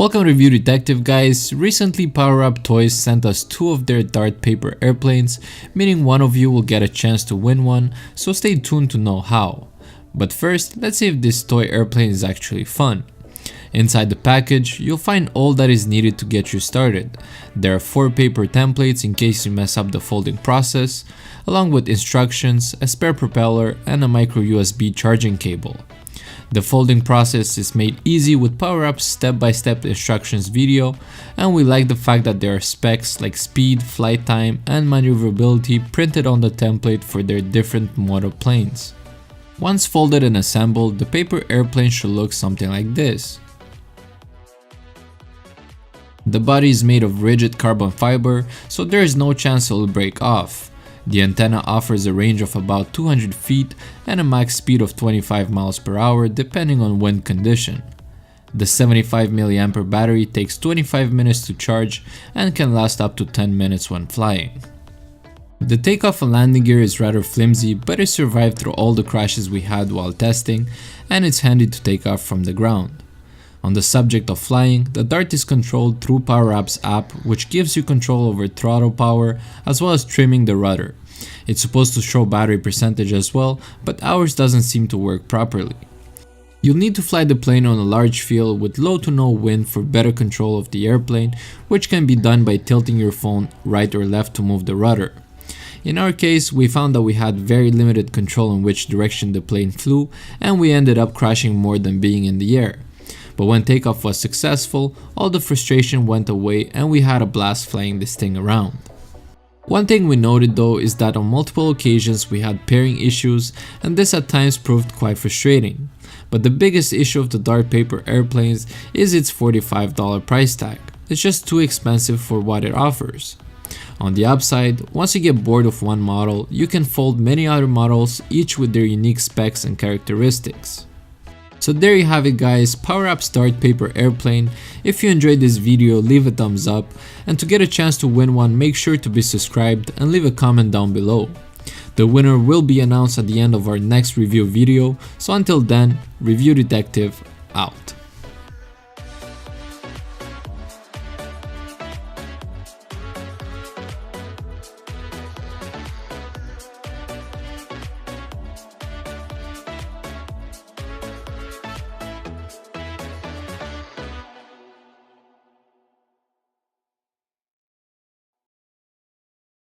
Welcome Review Detective guys. Recently PowerUp Toys sent us 2 of their dart paper airplanes, meaning one of you will get a chance to win one, so stay tuned to know how. But first, let's see if this toy airplane is actually fun. Inside the package, you'll find all that is needed to get you started. There are 4 paper templates in case you mess up the folding process, along with instructions, a spare propeller, and a micro USB charging cable. The folding process is made easy with PowerUp's step-by-step instructions video, and we like the fact that there are specs like speed, flight time, and maneuverability printed on the template for their different model planes. Once folded and assembled, the paper airplane should look something like this. The body is made of rigid carbon fiber, so there is no chance it will break off. The antenna offers a range of about 200 feet and a max speed of 25 miles per hour depending on wind condition. The 75 mAh battery takes 25 minutes to charge and can last up to 10 minutes when flying. The takeoff and landing gear is rather flimsy, but it survived through all the crashes we had while testing, and it's handy to take off from the ground. On the subject of flying, the Dart is controlled through PowerUp's app, which gives you control over throttle power as well as trimming the rudder. It's supposed to show battery percentage as well, but ours doesn't seem to work properly. You'll need to fly the plane on a large field with low to no wind for better control of the airplane, which can be done by tilting your phone right or left to move the rudder. In our case, we found that we had very limited control in which direction the plane flew, and we ended up crashing more than being in the air. But when takeoff was successful, all the frustration went away and we had a blast flying this thing around. One thing we noted though is that on multiple occasions we had pairing issues, and this at times proved quite frustrating. But the biggest issue of the Dart paper airplanes is its $45 price tag. It's just too expensive for what it offers. On the upside, once you get bored of one model, you can fold many other models, each with their unique specs and characteristics. So there you have it guys, PowerUp's Dart paper airplane. If you enjoyed this video, leave a thumbs up, and to get a chance to win one, make sure to be subscribed and leave a comment down below. The winner will be announced at the end of our next review video, so until then, Review Detective out.